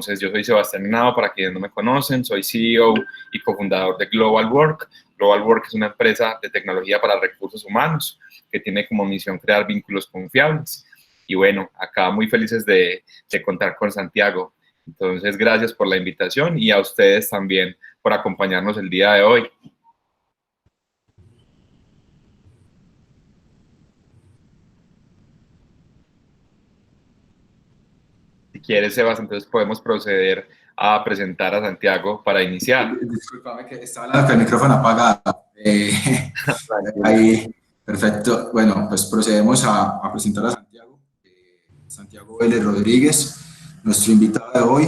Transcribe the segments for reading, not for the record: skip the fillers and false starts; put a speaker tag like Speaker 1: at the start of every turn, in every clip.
Speaker 1: Entonces, yo soy Sebastián Henao, para quienes no me conocen, soy CEO y cofundador de Global Work. Global Work es una empresa de tecnología para recursos humanos que tiene como misión crear vínculos confiables. Y bueno, acá muy felices de contar con Santiago. Entonces, gracias por la invitación y a ustedes también por acompañarnos el día de hoy. Si quieres, Sebas, entonces podemos proceder a presentar a Santiago para iniciar.
Speaker 2: Disculpame que estaba hablando con el micrófono apagado. Ahí, perfecto. Bueno, pues procedemos a presentar a Santiago. Santiago Vélez Rodríguez, nuestro invitado de hoy,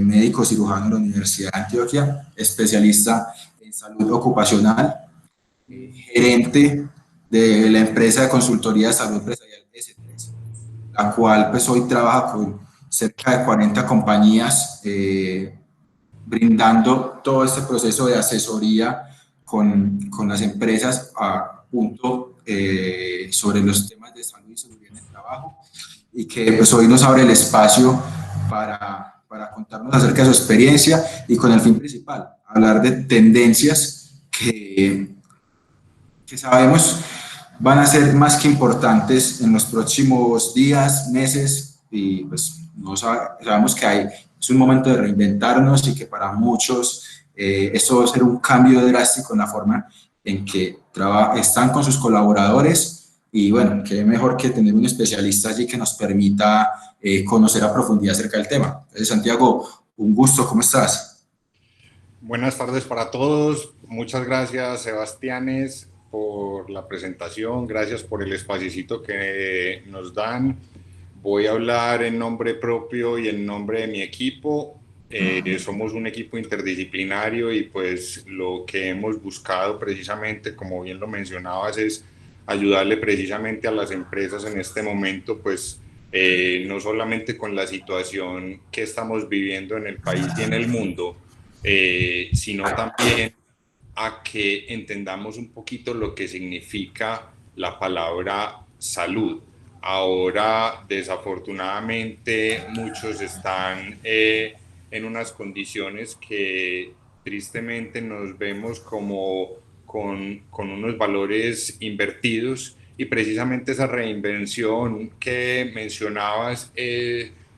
Speaker 2: médico cirujano de la Universidad de Antioquia, especialista en salud ocupacional, gerente de la empresa de consultoría de salud empresarial S3, la cual pues hoy trabaja con cerca de 40 compañías, brindando todo este proceso de asesoría con las empresas a punto sobre los temas de salud y seguridad en el trabajo, y que pues hoy nos abre el espacio para contarnos acerca de su experiencia y con el fin principal, hablar de tendencias que sabemos van a ser más que importantes en los próximos días, meses, y pues no sabemos que es un momento de reinventarnos y que para muchos esto va a ser un cambio drástico en la forma en que están con sus colaboradores, y bueno, qué mejor que tener un especialista allí que nos permita conocer a profundidad acerca del tema. Entonces, Santiago, un gusto, ¿cómo estás?
Speaker 3: Buenas tardes para todos, muchas gracias Sebastianes por la presentación, gracias por el espacito que nos dan. Voy a hablar en nombre propio y en nombre de mi equipo. Somos un equipo interdisciplinario y pues lo que hemos buscado precisamente, como bien lo mencionabas, es ayudarle precisamente a las empresas en este momento, pues no solamente con la situación que estamos viviendo en el país y en el mundo, sino también a que entendamos un poquito lo que significa la palabra salud. Ahora, desafortunadamente, muchos están en unas condiciones que tristemente nos vemos como con unos valores invertidos, y precisamente esa reinvención que mencionabas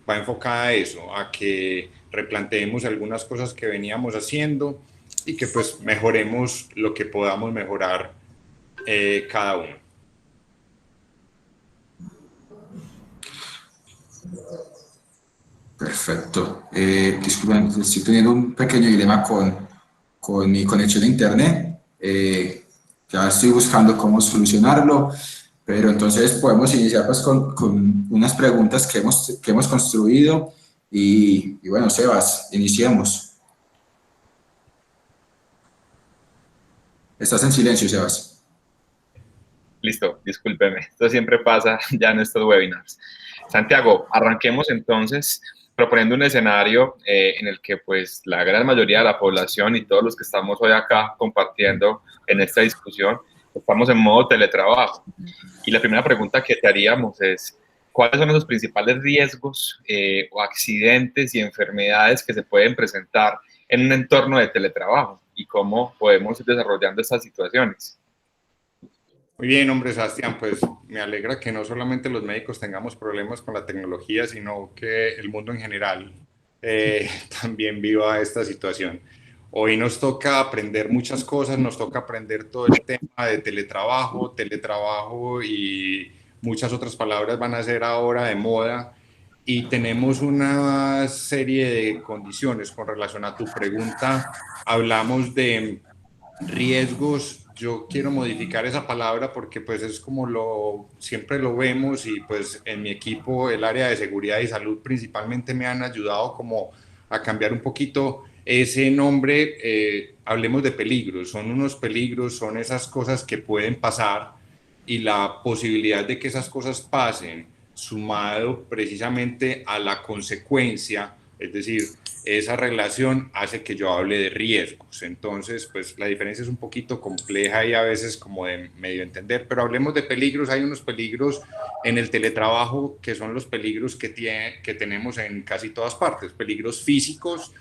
Speaker 3: va enfocada a eso, a que replanteemos algunas cosas que veníamos haciendo y que pues mejoremos lo que podamos mejorar cada uno.
Speaker 2: Perfecto. Disculpen, estoy teniendo un pequeño dilema con mi conexión a internet. Ya estoy buscando cómo solucionarlo, pero entonces podemos iniciar pues con unas preguntas que hemos construido y bueno, Sebas, iniciemos. Estás en silencio, Sebas.
Speaker 1: Listo, discúlpeme, esto siempre pasa ya en estos webinars. Santiago, arranquemos entonces proponiendo un escenario en el que pues la gran mayoría de la población y todos los que estamos hoy acá compartiendo en esta discusión, estamos en modo teletrabajo. Y la primera pregunta que te haríamos es, ¿cuáles son esos principales riesgos o accidentes y enfermedades que se pueden presentar en un entorno de teletrabajo? ¿Y cómo podemos ir desarrollando estas situaciones?
Speaker 3: Muy bien, hombre, Sebastián, pues me alegra que no solamente los médicos tengamos problemas con la tecnología, sino que el mundo en general también viva esta situación. Hoy nos toca aprender muchas cosas, nos toca aprender todo el tema de teletrabajo y muchas otras palabras van a ser ahora de moda, y tenemos una serie de condiciones con relación a tu pregunta. Hablamos de riesgos. Yo quiero modificar esa palabra porque pues es como siempre lo vemos, y pues en mi equipo el área de seguridad y salud principalmente me han ayudado como a cambiar un poquito ese nombre. Hablemos de peligros, son unos peligros, son esas cosas que pueden pasar, y la posibilidad de que esas cosas pasen, sumado precisamente a la consecuencia Es decir, esa relación hace que yo hable de riesgos. Entonces, pues la diferencia es un poquito compleja y a veces como de medio entender, pero hablemos de peligros. Hay unos peligros en el teletrabajo que son los peligros que tenemos en casi todas partes. Peligros físicos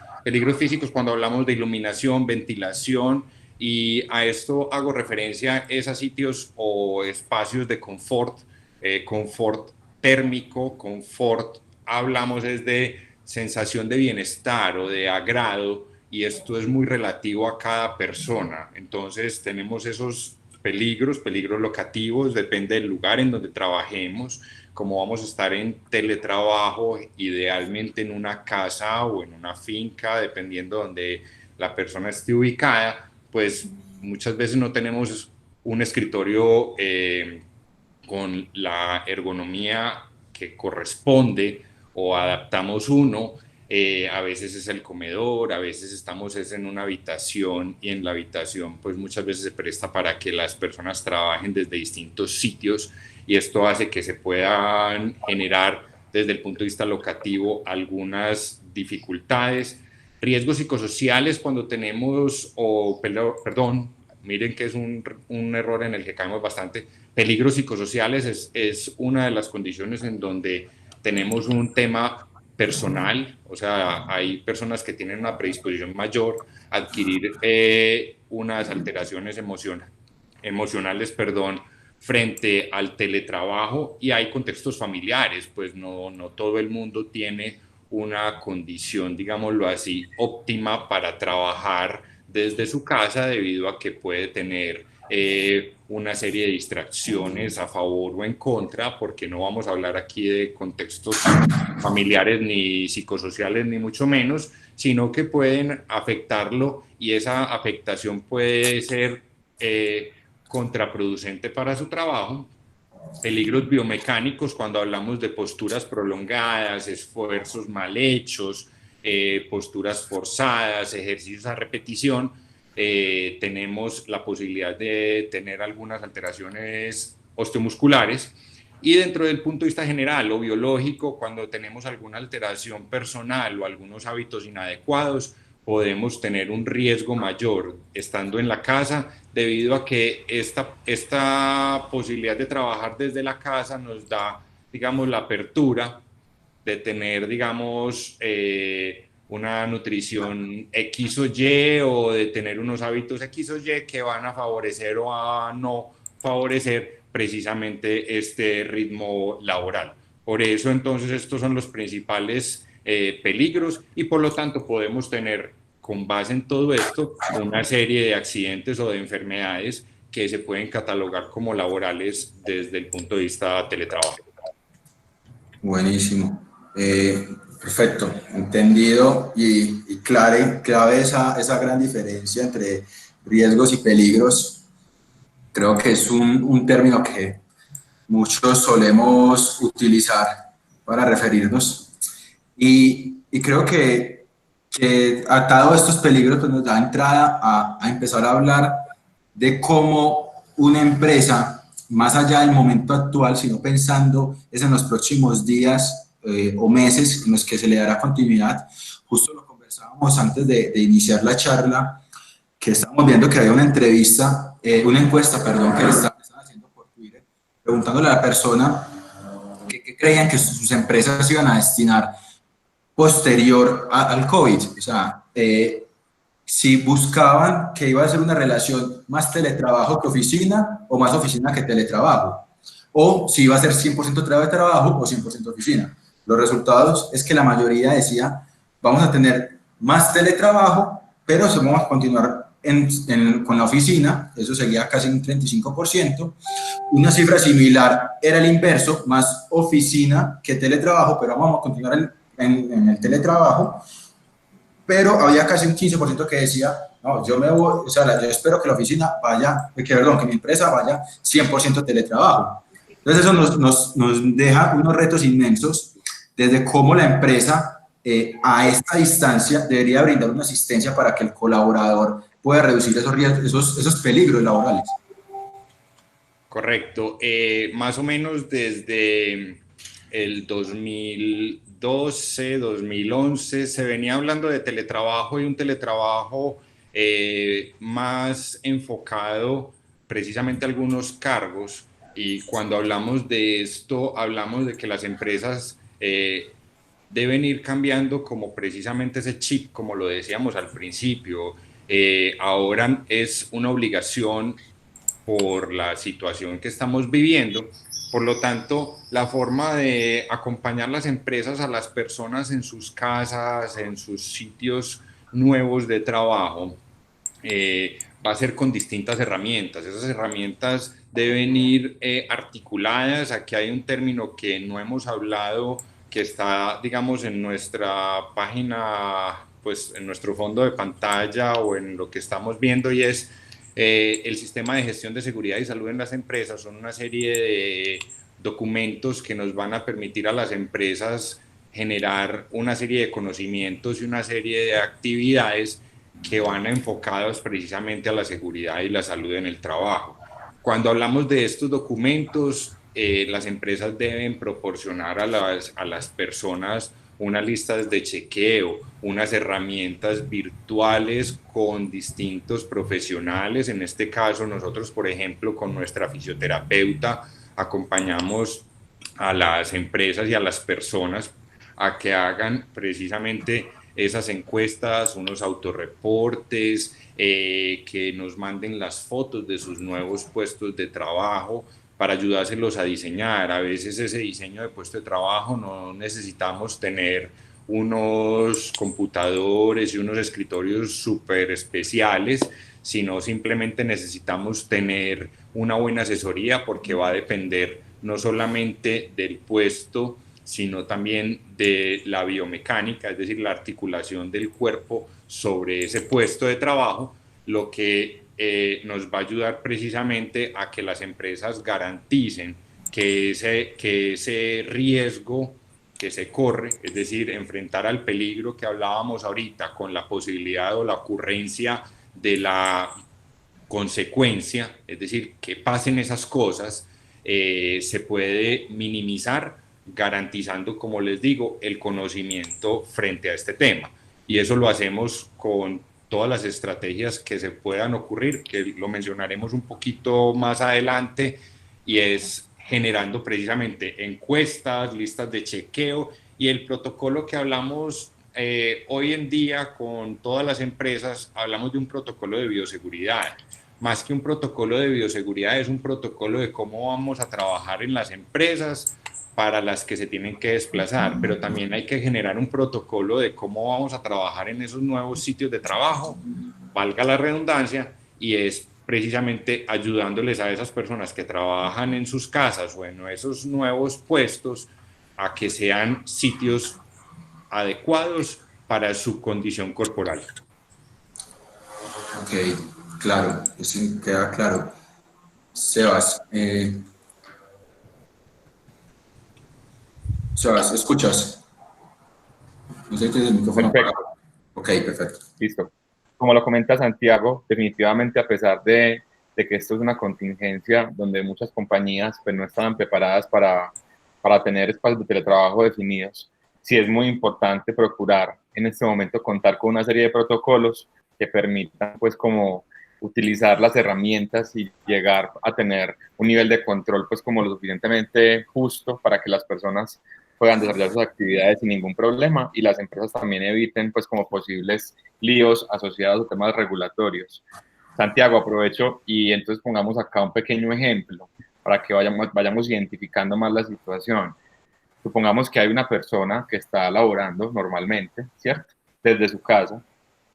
Speaker 3: cuando hablamos de iluminación, ventilación, y a esto hago referencia a sitios o espacios de confort, confort térmico, confort, hablamos es de sensación de bienestar o de agrado, y esto es muy relativo a cada persona. Entonces tenemos esos peligros locativos, depende del lugar en donde trabajemos. Como vamos a estar en teletrabajo, idealmente en una casa o en una finca, dependiendo de donde la persona esté ubicada, pues muchas veces no tenemos un escritorio con la ergonomía que corresponde, o adaptamos uno. A veces es el comedor, a veces estamos en una habitación, y en la habitación pues muchas veces se presta para que las personas trabajen desde distintos sitios, y esto hace que se puedan generar desde el punto de vista locativo algunas dificultades. Riesgos psicosociales cuando tenemos, miren que es un error en el que caemos bastante. Peligros psicosociales es una de las condiciones en donde tenemos un tema personal, o sea, hay personas que tienen una predisposición mayor a adquirir unas alteraciones emocionales, frente al teletrabajo, y hay contextos familiares, pues no todo el mundo tiene una condición, digámoslo así, óptima para trabajar desde su casa, debido a que puede tener una serie de distracciones a favor o en contra, porque no vamos a hablar aquí de contextos familiares ni psicosociales, ni mucho menos, sino que pueden afectarlo, y esa afectación puede ser contraproducente para su trabajo. Peligros biomecánicos cuando hablamos de posturas prolongadas, esfuerzos mal hechos, posturas forzadas, ejercicios a repetición. Tenemos la posibilidad de tener algunas alteraciones osteomusculares. Y dentro del punto de vista general o biológico, cuando tenemos alguna alteración personal o algunos hábitos inadecuados, podemos tener un riesgo mayor estando en la casa, debido a que esta posibilidad de trabajar desde la casa nos da, digamos, la apertura de tener, digamos, una nutrición X o Y, o de tener unos hábitos X o Y que van a favorecer o a no favorecer precisamente este ritmo laboral. Por eso, entonces, estos son los principales peligros, y por lo tanto podemos tener, con base en todo esto, una serie de accidentes o de enfermedades que se pueden catalogar como laborales desde el punto de vista teletrabajo.
Speaker 2: Buenísimo. Perfecto, entendido y clave esa gran diferencia entre riesgos y peligros. Creo que es un término que muchos solemos utilizar para referirnos, y creo que atado a estos peligros pues nos da entrada a empezar a hablar de cómo una empresa, más allá del momento actual, sino pensando es en los próximos días o meses en los que se le dará continuidad. Justo lo conversábamos antes de iniciar la charla, que estábamos viendo que había una encuesta, que le estaban haciendo por Twitter, preguntándole a la persona qué creían que sus empresas iban a destinar posterior al COVID. O sea, si buscaban que iba a ser una relación más teletrabajo que oficina, o más oficina que teletrabajo, o si iba a ser 100% teletrabajo o 100% oficina. Los resultados es que la mayoría decía, vamos a tener más teletrabajo, pero vamos a continuar con la oficina. Eso seguía casi un 35%. Una cifra similar era el inverso, más oficina que teletrabajo, pero vamos a continuar en el teletrabajo. Pero había casi un 15% que decía, no, yo espero que la oficina que mi empresa vaya 100% teletrabajo. Entonces eso nos deja unos retos inmensos, desde cómo la empresa a esta distancia debería brindar una asistencia para que el colaborador pueda reducir esos peligros laborales.
Speaker 3: Correcto. Más o menos desde el 2012 2012, 2011, se venía hablando de teletrabajo y un teletrabajo más enfocado precisamente a algunos cargos. Y cuando hablamos de esto, hablamos de que las empresas deben ir cambiando como precisamente ese chip, como lo decíamos al principio. Ahora es una obligación por la situación que estamos viviendo. Por lo tanto, la forma de acompañar las empresas a las personas en sus casas, en sus sitios nuevos de trabajo, va a ser con distintas herramientas. Esas herramientas deben ir articuladas. Aquí hay un término que no hemos hablado, que está, digamos, en nuestra página, pues en nuestro fondo de pantalla o en lo que estamos viendo, y es el sistema de gestión de seguridad y salud en las empresas. Son una serie de documentos que nos van a permitir a las empresas generar una serie de conocimientos y una serie de actividades que van enfocados precisamente a la seguridad y la salud en el trabajo. Cuando hablamos de estos documentos, las empresas deben proporcionar a las personas unas listas de chequeo, unas herramientas virtuales con distintos profesionales. En este caso, nosotros, por ejemplo, con nuestra fisioterapeuta, acompañamos a las empresas y a las personas a que hagan precisamente esas encuestas, unos autorreportes, que nos manden las fotos de sus nuevos puestos de trabajo para ayudárselos a diseñar. A veces ese diseño de puesto de trabajo no necesitamos tener unos computadores y unos escritorios súper especiales, sino simplemente necesitamos tener una buena asesoría, porque va a depender no solamente del puesto, sino también de la biomecánica, es decir, la articulación del cuerpo sobre ese puesto de trabajo, lo que nos va a ayudar precisamente a que las empresas garanticen que ese riesgo que se corre, es decir, enfrentar al peligro que hablábamos ahorita con la posibilidad o la ocurrencia de la consecuencia, es decir, que pasen esas cosas, se puede minimizar garantizando, como les digo, el conocimiento frente a este tema. Y eso lo hacemos con todas las estrategias que se puedan ocurrir, que lo mencionaremos un poquito más adelante, y es generando precisamente encuestas, listas de chequeo y el protocolo que hablamos hoy en día con todas las empresas. Hablamos de un protocolo de bioseguridad. Más que un protocolo de bioseguridad, es un protocolo de cómo vamos a trabajar en las empresas para las que se tienen que desplazar, pero también hay que generar un protocolo de cómo vamos a trabajar en esos nuevos sitios de trabajo, valga la redundancia, y es precisamente ayudándoles a esas personas que trabajan en sus casas o en esos nuevos puestos a que sean sitios adecuados para su condición corporal.
Speaker 2: Ok, claro, eso queda claro. Sebas, Sebas, ¿escuchas? No sé si tienes el micrófono apagado.
Speaker 1: Perfecto,
Speaker 2: Ok, perfecto.
Speaker 1: listo. Como lo comenta Santiago, definitivamente a pesar de que esto es una contingencia donde muchas compañías pues, no estaban preparadas para tener espacios de teletrabajo definidos, sí es muy importante procurar en este momento contar con una serie de protocolos que permitan pues como utilizar las herramientas y llegar a tener un nivel de control pues como lo suficientemente justo para que las personas puedan desarrollar sus actividades sin ningún problema y las empresas también eviten pues como posibles líos asociados a temas regulatorios. Santiago, aprovecho y entonces pongamos acá un pequeño ejemplo para que vayamos identificando más la situación. Supongamos que hay una persona que está laborando normalmente, ¿cierto? Desde su casa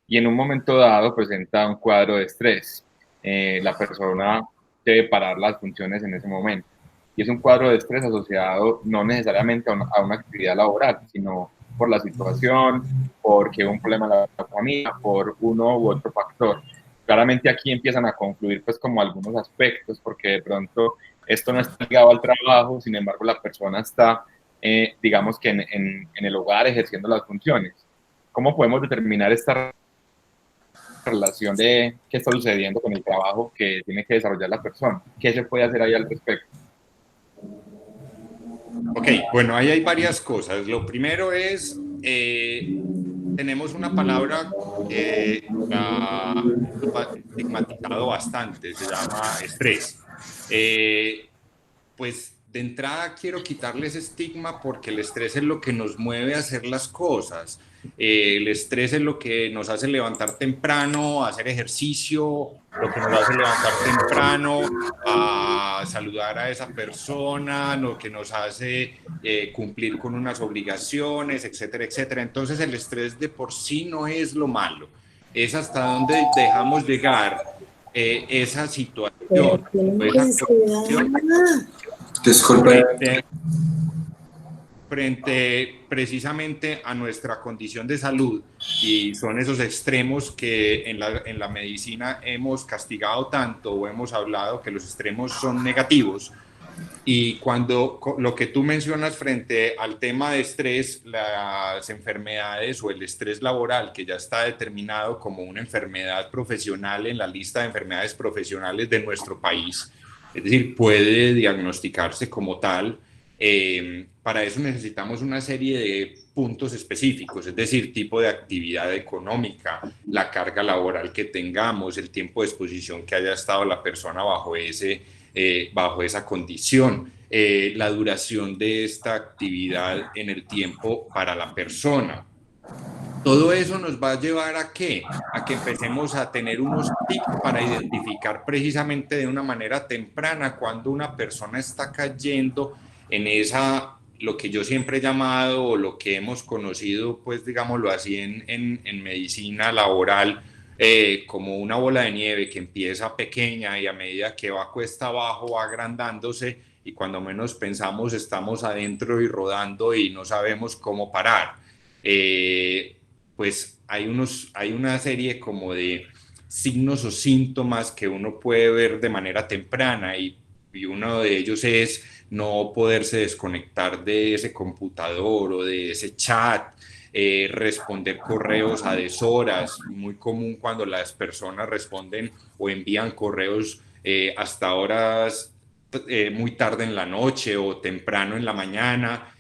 Speaker 1: y en un momento dado presenta un cuadro de estrés. La persona debe parar las funciones en ese momento. Y es un cuadro de estrés asociado no necesariamente a una actividad laboral, sino por la situación, porque hubo un problema en la familia, por uno u otro factor. Claramente aquí empiezan a concluir pues como algunos aspectos, porque de pronto esto no está ligado al trabajo, sin embargo la persona está, digamos que en el hogar ejerciendo las funciones. ¿Cómo podemos determinar esta relación de qué está sucediendo con el trabajo que tiene que desarrollar la persona? ¿Qué se puede hacer ahí al respecto?
Speaker 3: Ok, bueno, ahí hay varias cosas. Lo primero es, tenemos una palabra que la ha estigmatizado bastante, se llama estrés. Pues de entrada quiero quitarle ese estigma porque el estrés es lo que nos mueve a hacer las cosas. El estrés es lo que nos hace levantar temprano, hacer ejercicio, lo que nos hace levantar temprano, a saludar a esa persona, lo que nos hace cumplir con unas obligaciones, etcétera, etcétera. Entonces el estrés de por sí no es lo malo, es hasta donde dejamos llegar esa situación, esa condición
Speaker 2: Disculpe.
Speaker 3: Frente precisamente a nuestra condición de salud, y son esos extremos que en la medicina hemos castigado tanto o hemos hablado que los extremos son negativos. Y cuando lo que tú mencionas frente al tema de estrés, las enfermedades o el estrés laboral, que ya está determinado como una enfermedad profesional en la lista de enfermedades profesionales de nuestro país, es decir, puede diagnosticarse como tal. Para eso necesitamos una serie de puntos específicos, es decir, tipo de actividad económica, la carga laboral que tengamos, el tiempo de exposición que haya estado la persona bajo esa condición, la duración de esta actividad en el tiempo para la persona. Todo eso nos va a llevar ¿a qué? A que empecemos a tener unos tips para identificar precisamente de una manera temprana cuando una persona está cayendo en esa, lo que yo siempre he llamado o lo que hemos conocido, pues digámoslo así, en medicina laboral, como una bola de nieve que empieza pequeña y a medida que va cuesta abajo va agrandándose y cuando menos pensamos estamos adentro y rodando y no sabemos cómo parar. Pues hay una serie como de signos o síntomas que uno puede ver de manera temprana y uno de ellos es no poderse desconectar de ese computador o de ese chat, responder correos a deshoras, muy común cuando las personas responden o envían correos hasta horas muy tarde en la noche o temprano en la mañana.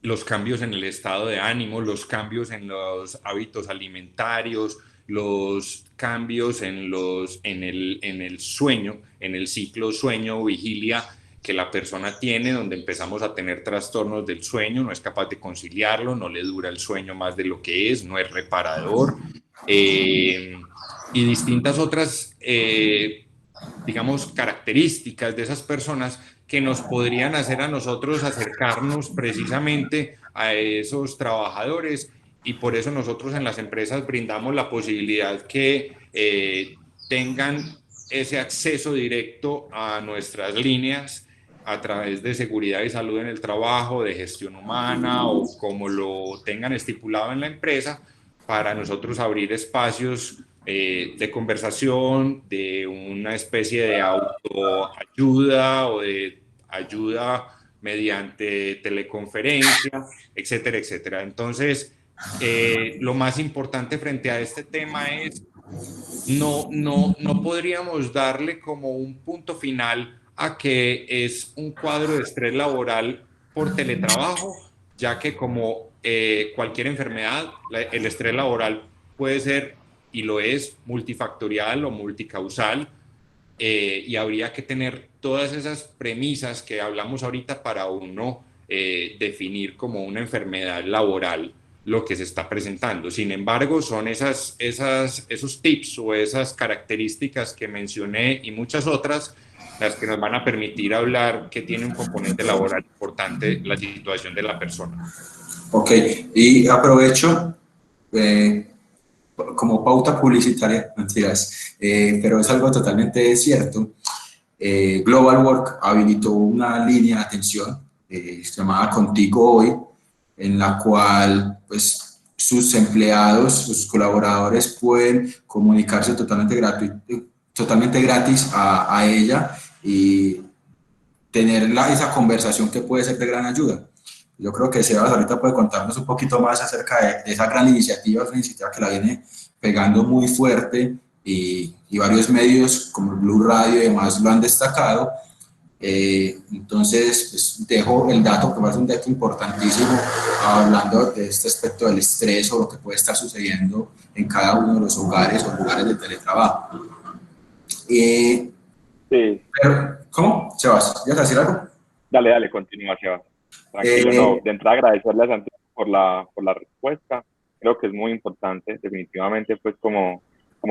Speaker 3: Los cambios en el estado de ánimo, los cambios en los hábitos alimentarios, los cambios en el sueño, en el ciclo sueño-vigilia que la persona tiene, donde empezamos a tener trastornos del sueño, no es capaz de conciliarlo, no le dura el sueño más de lo que es, no es reparador, y distintas otras, digamos, características de esas personas que nos podrían hacer a nosotros acercarnos precisamente a esos trabajadores y por eso nosotros en las empresas brindamos la posibilidad que tengan ese acceso directo a nuestras líneas a través de seguridad y salud en el trabajo, de gestión humana o como lo tengan estipulado en la empresa, para nosotros abrir espacios de conversación, de una especie de autoayuda o de ayuda mediante teleconferencia, etcétera, etcétera. Entonces, lo más importante frente a este tema es no podríamos darle como un punto final a que es un cuadro de estrés laboral por teletrabajo, ya que como cualquier enfermedad, el estrés laboral puede ser y lo es multifactorial o multicausal, y habría que tener todas esas premisas que hablamos ahorita para uno definir como una enfermedad laboral lo que se está presentando. Sin embargo, son esos tips o esas características que mencioné y muchas otras las que nos van a permitir hablar que tiene un componente laboral importante la situación de la persona.
Speaker 2: Ok, y aprovecho como pauta publicitaria, mentiras, pero es algo totalmente cierto. Global Work habilitó una línea de atención llamada Contigo Hoy, en la cual pues, sus empleados, sus colaboradores pueden comunicarse totalmente gratis a ella y tener esa conversación que puede ser de gran ayuda. Yo creo que Sebas ahorita puede contarnos un poquito más acerca de esa gran iniciativa, una iniciativa que la viene pegando muy fuerte y varios medios como Blue Radio y demás lo han destacado, Entonces, pues, dejo el dato, que va a ser un dato importantísimo, hablando de este aspecto del estrés o lo que puede estar sucediendo en cada uno de los hogares o lugares de teletrabajo.
Speaker 4: Sí,
Speaker 2: Pero, ¿cómo? Sebas, ¿ya te decir algo?
Speaker 4: dale, continúa, Sebas. Tranquilo, no,
Speaker 2: Eh,
Speaker 4: de entrada agradecerle a Santiago por la respuesta. Creo que es muy importante, definitivamente, pues como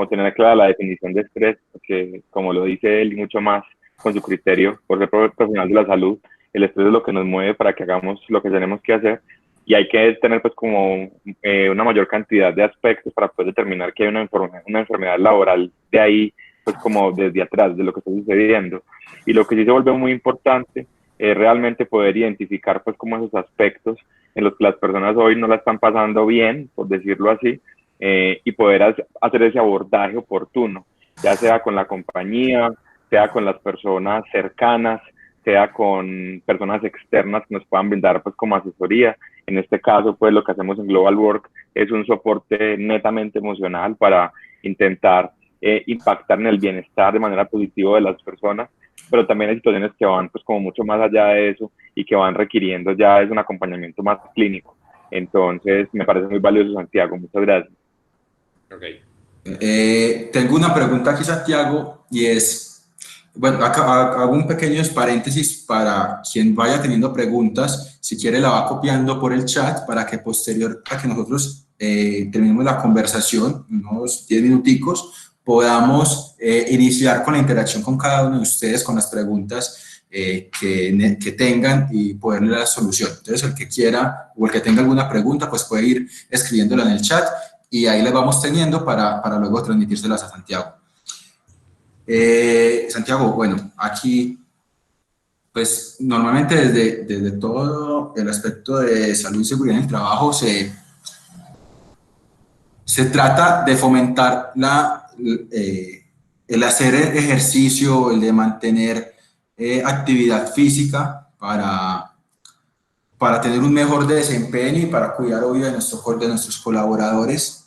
Speaker 4: tener clara la definición de estrés, porque como lo dice él, y mucho más con su criterio, por ser profesional de la salud, el estrés es lo que nos mueve para que hagamos lo que tenemos que hacer y hay que tener pues como una mayor cantidad de aspectos para poder determinar que hay una enfermedad laboral de ahí, pues como desde atrás, de lo que está sucediendo. Y lo que sí se vuelve muy importante realmente poder identificar pues como esos aspectos en los que las personas hoy no la están pasando bien, por decirlo así, y poder hacer ese abordaje oportuno, ya sea con la compañía, sea con las personas cercanas, sea con personas externas que nos puedan brindar pues como asesoría. En este caso, pues lo que hacemos en Global Work es un soporte netamente emocional para intentar impactar en el bienestar de manera positiva de las personas, pero también hay situaciones que van pues como mucho más allá de eso y que van requiriendo ya es un acompañamiento más clínico. Entonces, me parece muy valioso, Santiago. Muchas gracias.
Speaker 3: Ok.
Speaker 2: Tengo una pregunta aquí, Santiago, y es, bueno, acá hago un pequeño paréntesis para quien vaya teniendo preguntas, si quiere la va copiando por el chat para que posterior a que nosotros terminemos la conversación, unos 10 minuticos, podamos iniciar con la interacción con cada uno de ustedes, con las preguntas que tengan y poderle la solución. Entonces, el que quiera o el que tenga alguna pregunta, pues puede ir escribiéndola en el chat y ahí les vamos teniendo para luego transmitírselas a Santiago. Santiago, bueno, aquí, pues normalmente desde todo el aspecto de salud y seguridad en el trabajo se trata de fomentar el hacer ejercicio, el de mantener actividad física para tener un mejor desempeño y para cuidar, obvio, de nuestros colaboradores.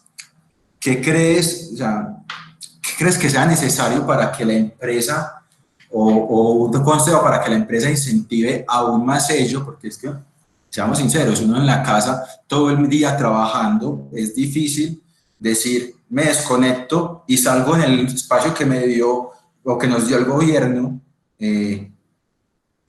Speaker 2: ¿Qué crees, o sea, qué crees que sea necesario para que la empresa o un consejo para que la empresa incentive aún más ello? Porque es que, seamos sinceros, uno en la casa todo el día trabajando, es difícil decir, me desconecto y salgo en el espacio que me dio o que nos dio el gobierno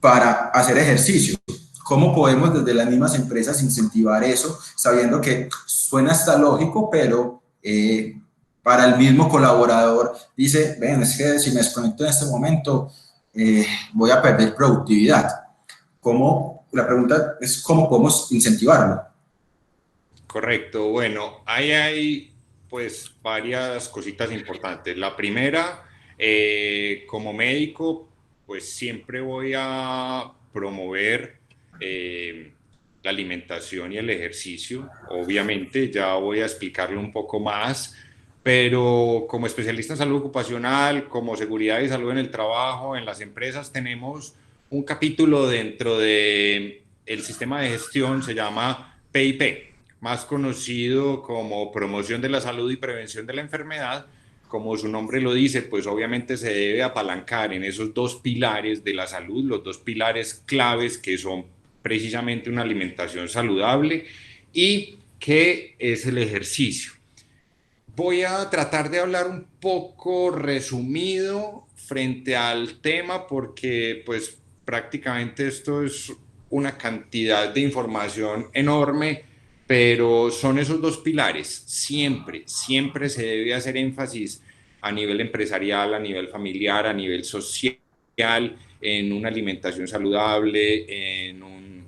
Speaker 2: para hacer ejercicio. ¿Cómo podemos desde las mismas empresas incentivar eso, sabiendo que suena hasta lógico, pero para el mismo colaborador dice, ven, es que si me desconecto en este momento voy a perder productividad? La pregunta es cómo podemos incentivarlo.
Speaker 3: Correcto. Bueno, ahí hay pues varias cositas importantes. La primera, como médico, pues siempre voy a promover la alimentación y el ejercicio. Obviamente, ya voy a explicarlo un poco más, pero como especialista en salud ocupacional, como seguridad y salud en el trabajo, en las empresas tenemos un capítulo dentro de el sistema de gestión, se llama PIP, más conocido como promoción de la salud y prevención de la enfermedad. Como su nombre lo dice, pues obviamente se debe apalancar en esos dos pilares de la salud, los dos pilares claves que son precisamente una alimentación saludable y que es el ejercicio. Voy a tratar de hablar un poco resumido frente al tema porque pues prácticamente esto es una cantidad de información enorme, pero son esos dos pilares. Siempre se debe hacer énfasis a nivel empresarial, a nivel familiar, a nivel social, en una alimentación saludable, en un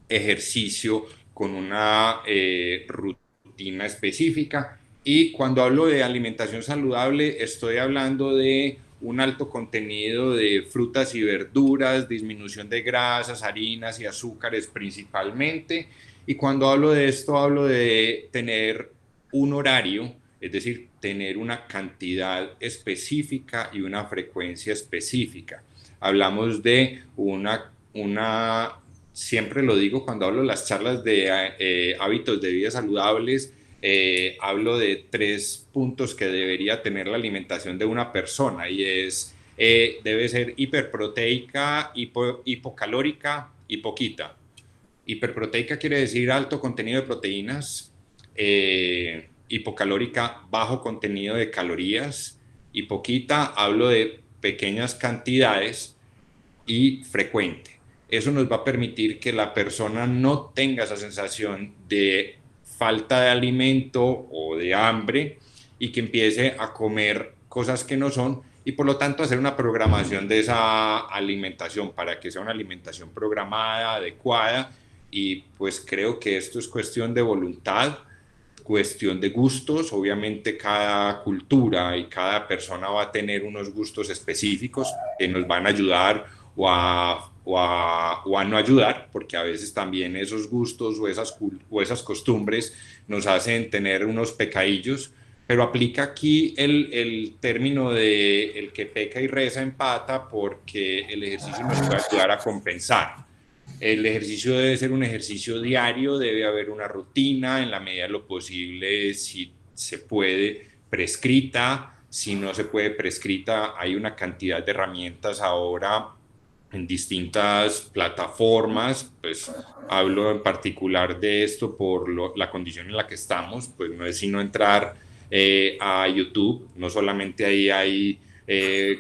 Speaker 3: ejercicio con una rutina específica. Y cuando hablo de alimentación saludable, estoy hablando de un alto contenido de frutas y verduras, disminución de grasas, harinas y azúcares principalmente. Y cuando hablo de esto, hablo de tener un horario, es decir, tener una cantidad específica y una frecuencia específica. Hablamos de una siempre lo digo cuando hablo de las charlas de hábitos de vida saludables, hablo de 3 puntos que debería tener la alimentación de una persona y es debe ser hiperproteica, hipocalórica y poquita. Hiperproteica quiere decir alto contenido de proteínas, hipocalórica, bajo contenido de calorías, y poquita, hablo de pequeñas cantidades y frecuente. Eso nos va a permitir que la persona no tenga esa sensación de falta de alimento o de hambre y que empiece a comer cosas que no son, y por lo tanto hacer una programación de esa alimentación para que sea una alimentación programada, adecuada. Y pues creo que esto es cuestión de voluntad, cuestión de gustos. Obviamente cada cultura y cada persona va a tener unos gustos específicos que nos van a ayudar o a no ayudar, porque a veces también esos gustos o esas costumbres nos hacen tener unos pecadillos, pero aplica aquí el término de el que peca y reza empata, porque el ejercicio nos puede ayudar a compensar. El ejercicio debe ser un ejercicio diario, debe haber una rutina, en la medida de lo posible, si se puede, prescrita. Si no se puede prescrita, hay una cantidad de herramientas ahora en distintas plataformas. Pues hablo en particular de esto por la condición en la que estamos, pues no es sino entrar a YouTube. No solamente ahí hay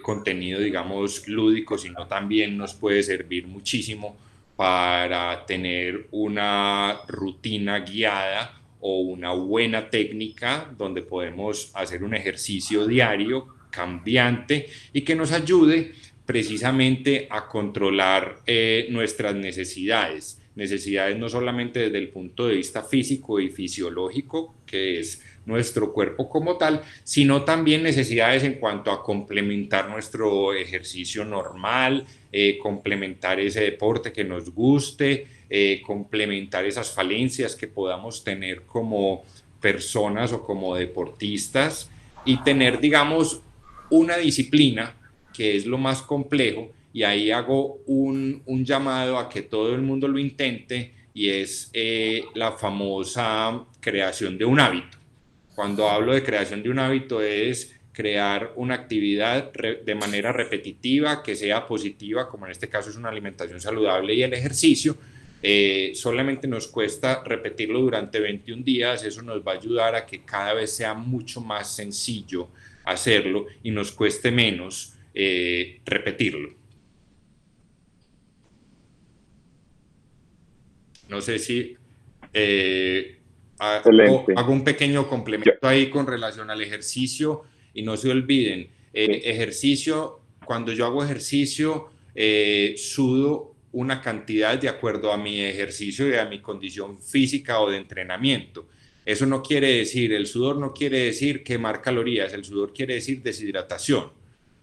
Speaker 3: contenido, digamos, lúdico, sino también nos puede servir muchísimo para tener una rutina guiada o una buena técnica donde podemos hacer un ejercicio diario cambiante y que nos ayude precisamente a controlar nuestras necesidades. Necesidades no solamente desde el punto de vista físico y fisiológico, que es nuestro cuerpo como tal, sino también necesidades en cuanto a complementar nuestro ejercicio normal, complementar ese deporte que nos guste, complementar esas falencias que podamos tener como personas o como deportistas, y tener, digamos, una disciplina que es lo más complejo. Y ahí hago un llamado a que todo el mundo lo intente, y es la famosa creación de un hábito. Cuando hablo de creación de un hábito es crear una actividad de manera repetitiva que sea positiva, como en este caso es una alimentación saludable y el ejercicio. Solamente nos cuesta repetirlo durante 21 días, eso nos va a ayudar a que cada vez sea mucho más sencillo hacerlo y nos cueste menos repetirlo. No sé si hago un pequeño complemento ahí con relación al ejercicio, y no se olviden, ejercicio, cuando yo hago ejercicio, sudo una cantidad de acuerdo a mi ejercicio y a mi condición física o de entrenamiento. Eso no quiere decir, el sudor no quiere decir quemar calorías, el sudor quiere decir deshidratación.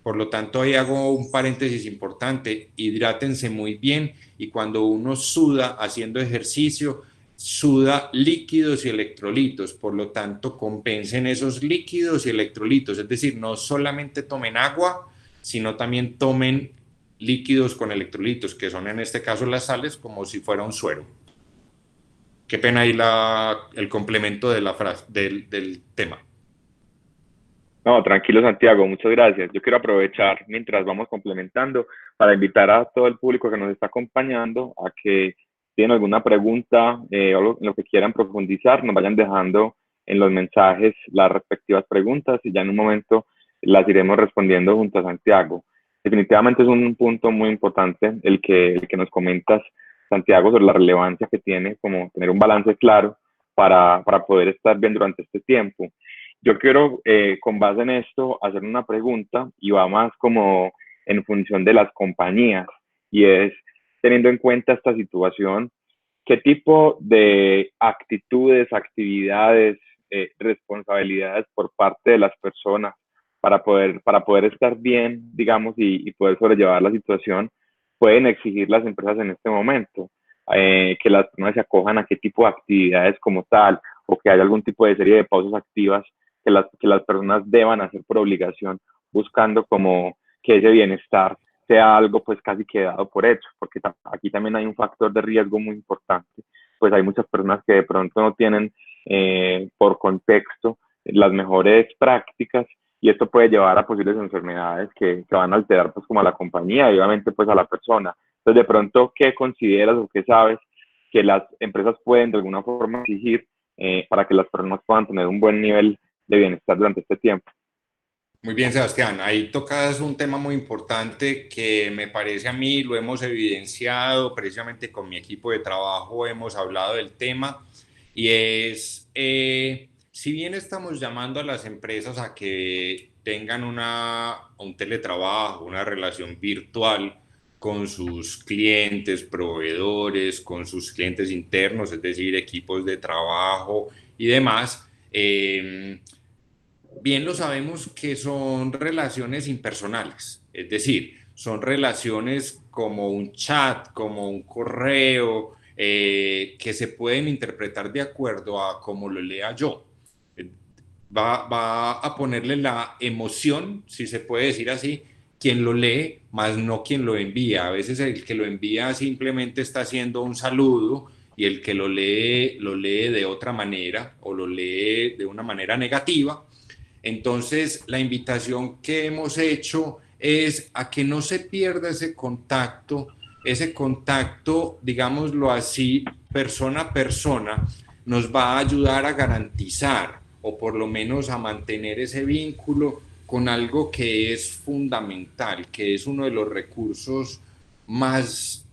Speaker 3: Por lo tanto, ahí hago un paréntesis importante: hidrátense muy bien, y cuando uno suda haciendo ejercicio, suda líquidos y electrolitos. Por lo tanto, compensen esos líquidos y electrolitos, es decir, no solamente tomen agua, sino también tomen líquidos con electrolitos, que son en este caso las sales, como si fuera un suero. Qué pena ahí el complemento de la frase, del tema.
Speaker 4: No, tranquilo, Santiago, muchas gracias. Yo quiero aprovechar mientras vamos complementando para invitar a todo el público que nos está acompañando a que tienen alguna pregunta o lo que quieran profundizar, nos vayan dejando en los mensajes las respectivas preguntas, y ya en un momento las iremos respondiendo junto a Santiago. Definitivamente es un punto muy importante el que nos comentas, Santiago, sobre la relevancia que tiene como tener un balance claro para poder estar bien durante este tiempo. Yo quiero, con base en esto, hacer una pregunta, y va más como en función de las compañías, y es, teniendo en cuenta esta situación, ¿qué tipo de actitudes, actividades, responsabilidades por parte de las personas para poder estar bien, digamos, y poder sobrellevar la situación, pueden exigir las empresas en este momento? Que las personas se acojan a qué tipo de actividades como tal, o que haya algún tipo de serie de pausas activas que las personas deban hacer por obligación, buscando como que ese bienestar sea algo pues casi que dado por hecho, porque aquí también hay un factor de riesgo muy importante. Pues hay muchas personas que de pronto no tienen por contexto las mejores prácticas, y esto puede llevar a posibles enfermedades que van a alterar pues como a la compañía y obviamente pues a la persona. Entonces, de pronto, ¿qué consideras o qué sabes que las empresas pueden de alguna forma exigir para que las personas puedan tener un buen nivel de bienestar durante este tiempo?
Speaker 3: Muy bien, Sebastián, ahí tocas un tema muy importante que me parece a mí, lo hemos evidenciado precisamente con mi equipo de trabajo, hemos hablado del tema y es, si bien estamos llamando a las empresas a que tengan un teletrabajo, una relación virtual con sus clientes, proveedores, con sus clientes internos, es decir, equipos de trabajo y demás, bien lo sabemos que son relaciones impersonales, es decir, son relaciones como un chat, como un correo, que se pueden interpretar de acuerdo a cómo lo lea yo. Va a ponerle la emoción, si se puede decir así, quien lo lee, más no quien lo envía. A veces el que lo envía simplemente está haciendo un saludo y el que lo lee de otra manera o lo lee de una manera negativa. Entonces, la invitación que hemos hecho es a que no se pierda ese contacto, digámoslo así, persona a persona, nos va a ayudar a garantizar o por lo menos a mantener ese vínculo con algo que es fundamental, que es uno de los recursos más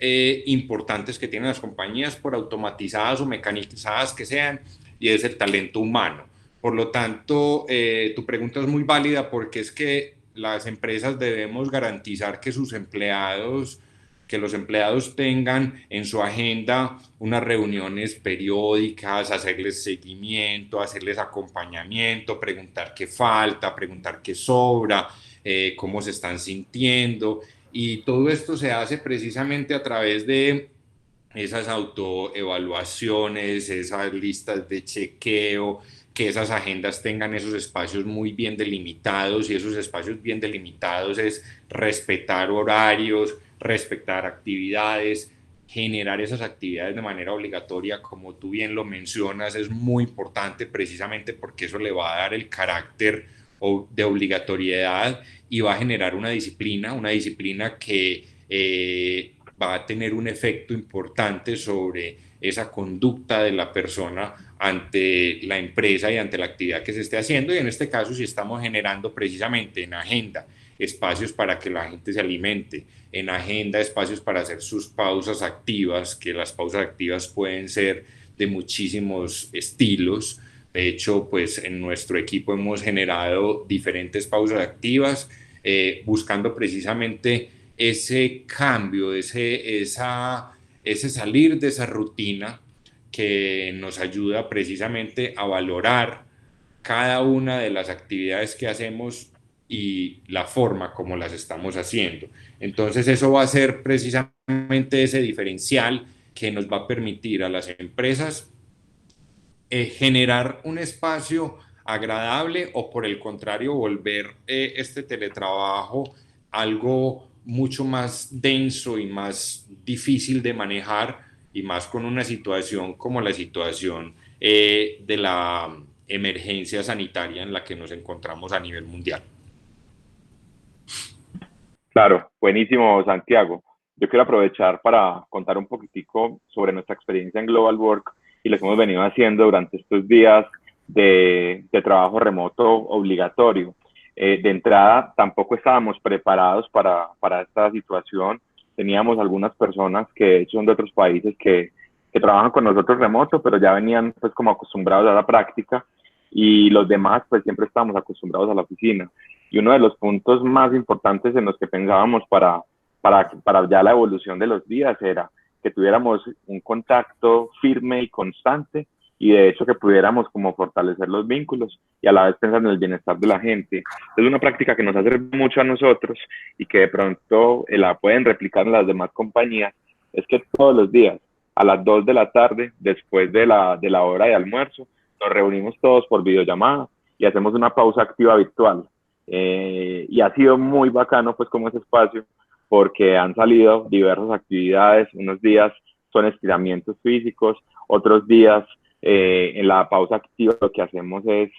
Speaker 3: importantes que tienen las compañías, por automatizadas o mecanizadas que sean, y es el talento humano. Por lo tanto, tu pregunta es muy válida porque es que las empresas debemos garantizar que los empleados tengan en su agenda unas reuniones periódicas, hacerles seguimiento, hacerles acompañamiento, preguntar qué falta, preguntar qué sobra, cómo se están sintiendo. Y todo esto se hace precisamente a través de esas autoevaluaciones, esas listas de chequeo, que esas agendas tengan esos espacios muy bien delimitados, y esos espacios bien delimitados es respetar horarios, respetar actividades, generar esas actividades de manera obligatoria, como tú bien lo mencionas, es muy importante precisamente porque eso le va a dar el carácter de obligatoriedad y va a generar una disciplina que va a tener un efecto importante sobre esa conducta de la persona ante la empresa y ante la actividad que se esté haciendo. Y en este caso, si estamos generando precisamente en agenda espacios para que la gente se alimente, en agenda espacios para hacer sus pausas activas, que las pausas activas pueden ser de muchísimos estilos. De hecho, pues en nuestro equipo hemos generado diferentes pausas activas, buscando precisamente ese cambio, ese salir de esa rutina que nos ayuda precisamente a valorar cada una de las actividades que hacemos y la forma como las estamos haciendo. Entonces eso va a ser precisamente ese diferencial que nos va a permitir a las empresas generar un espacio agradable, o por el contrario volver este teletrabajo algo mucho más denso y más difícil de manejar, y más con una situación como la situación de la emergencia sanitaria en la que nos encontramos a nivel mundial.
Speaker 4: Claro, buenísimo, Santiago. Yo quiero aprovechar para contar un poquitico sobre nuestra experiencia en Global Work y lo que hemos venido haciendo durante estos días de trabajo remoto obligatorio. De entrada, tampoco estábamos preparados para esta situación. Teníamos algunas personas que de hecho son de otros países que trabajan con nosotros remoto, pero ya venían pues como acostumbrados a la práctica, y los demás pues siempre estábamos acostumbrados a la oficina. Y uno de los puntos más importantes en los que pensábamos para ya la evolución de los días era que tuviéramos un contacto firme y constante, y de hecho que pudiéramos como fortalecer los vínculos y a la vez pensar en el bienestar de la gente. Es una práctica que nos hace mucho a nosotros y que de pronto la pueden replicar en las demás compañías. Es que todos los días a las 2 de la tarde, después de la hora de almuerzo, nos reunimos todos por videollamada y hacemos una pausa activa virtual. Y ha sido muy bacano pues como ese espacio, porque han salido diversas actividades. Unos días son estiramientos físicos, otros días en la pausa activa lo que hacemos es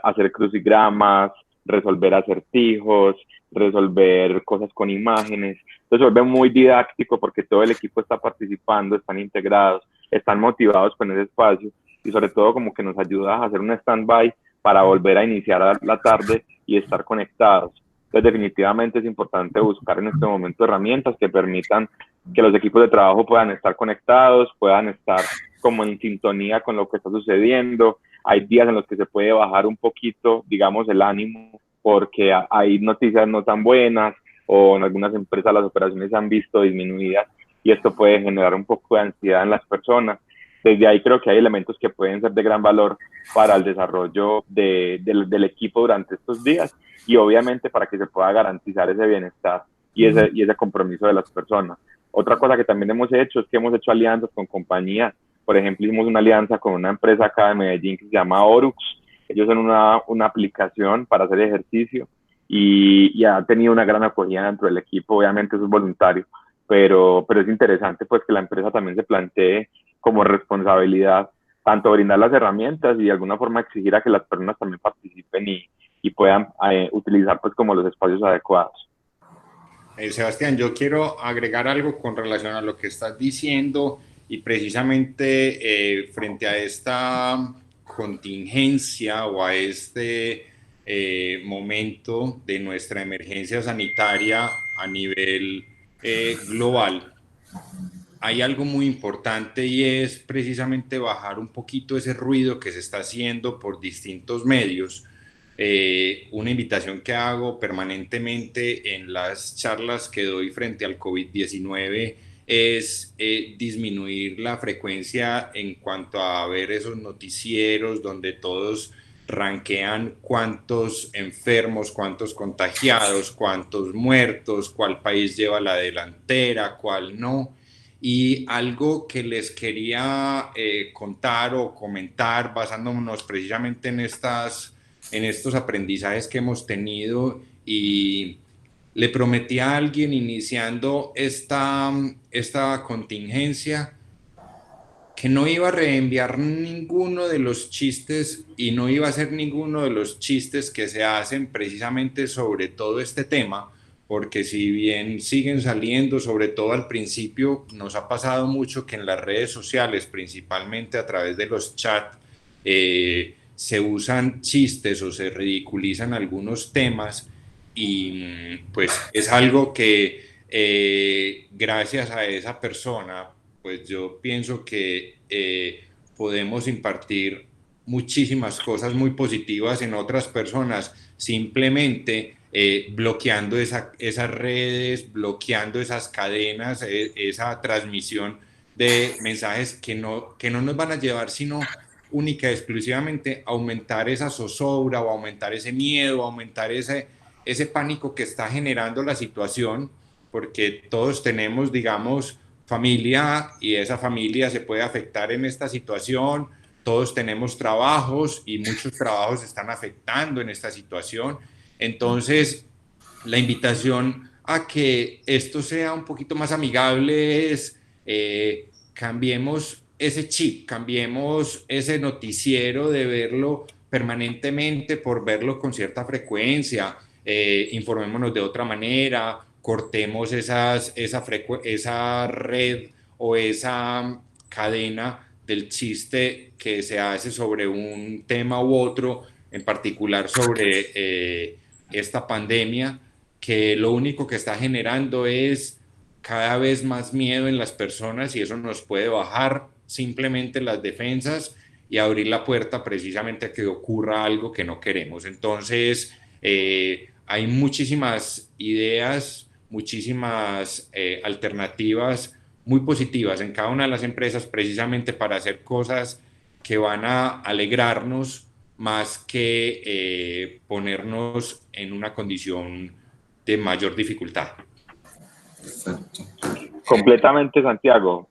Speaker 4: hacer crucigramas, resolver acertijos, resolver cosas con imágenes. Entonces se vuelve muy didáctico porque todo el equipo está participando, están integrados, están motivados con ese espacio y sobre todo como que nos ayuda a hacer un stand-by para volver a iniciar la tarde y estar conectados. Entonces definitivamente es importante buscar en este momento herramientas que permitan que los equipos de trabajo puedan estar conectados, puedan estar como en sintonía con lo que está sucediendo. Hay días en los que se puede bajar un poquito, digamos, el ánimo porque hay noticias no tan buenas o en algunas empresas las operaciones se han visto disminuidas y esto puede generar un poco de ansiedad en las personas. Desde ahí creo que hay elementos que pueden ser de gran valor para el desarrollo del equipo durante estos días y obviamente para que se pueda garantizar ese bienestar y ese compromiso de las personas. Otra cosa que también hemos hecho es que hemos hecho alianzas con compañías. Por ejemplo, hicimos una alianza con una empresa acá de Medellín que se llama Orux. Ellos son una aplicación para hacer ejercicio y ha tenido una gran acogida dentro del equipo. Obviamente eso es voluntario, pero es interesante pues que la empresa también se plantee como responsabilidad tanto brindar las herramientas y de alguna forma exigir a que las personas también participen y puedan utilizar pues como los espacios adecuados.
Speaker 3: Sebastián, yo quiero agregar algo con relación a lo que estás diciendo y precisamente frente a esta contingencia o a este momento de nuestra emergencia sanitaria a nivel global. Hay algo muy importante y es precisamente bajar un poquito ese ruido que se está haciendo por distintos medios. Una invitación que hago permanentemente en las charlas que doy frente al COVID-19 es disminuir la frecuencia en cuanto a ver esos noticieros donde todos ranquean cuántos enfermos, cuántos contagiados, cuántos muertos, cuál país lleva la delantera, cuál no. Y algo que les quería contar o comentar basándonos precisamente en estos aprendizajes que hemos tenido, y le prometí a alguien iniciando esta contingencia que no iba a reenviar ninguno de los chistes y no iba a hacer ninguno de los chistes que se hacen precisamente sobre todo este tema, porque si bien siguen saliendo, sobre todo al principio, nos ha pasado mucho que en las redes sociales, principalmente a través de los chats, se usan chistes o se ridiculizan algunos temas y pues es algo que gracias a esa persona, pues yo pienso que podemos impartir muchísimas cosas muy positivas en otras personas, simplemente bloqueando esas redes, bloqueando esas cadenas, esa transmisión de mensajes que no nos van a llevar sino única y exclusivamente a aumentar esa zozobra o aumentar ese miedo, aumentar ese pánico que está generando la situación, porque todos tenemos, digamos, familia y esa familia se puede afectar en esta situación, todos tenemos trabajos y muchos trabajos están afectando en esta situación. Entonces, la invitación a que esto sea un poquito más amigable es cambiemos ese chip, cambiemos ese noticiero de verlo permanentemente por verlo con cierta frecuencia, informémonos de otra manera, cortemos esa red o esa cadena del chiste que se hace sobre un tema u otro, en particular sobre esta pandemia, que lo único que está generando es cada vez más miedo en las personas y eso nos puede bajar simplemente las defensas y abrir la puerta precisamente a que ocurra algo que no queremos. Entonces, hay muchísimas ideas, muchísimas alternativas muy positivas en cada una de las empresas precisamente para hacer cosas que van a alegrarnos más que ponernos en una condición de mayor dificultad.
Speaker 2: Perfecto.
Speaker 4: Completamente, Santiago.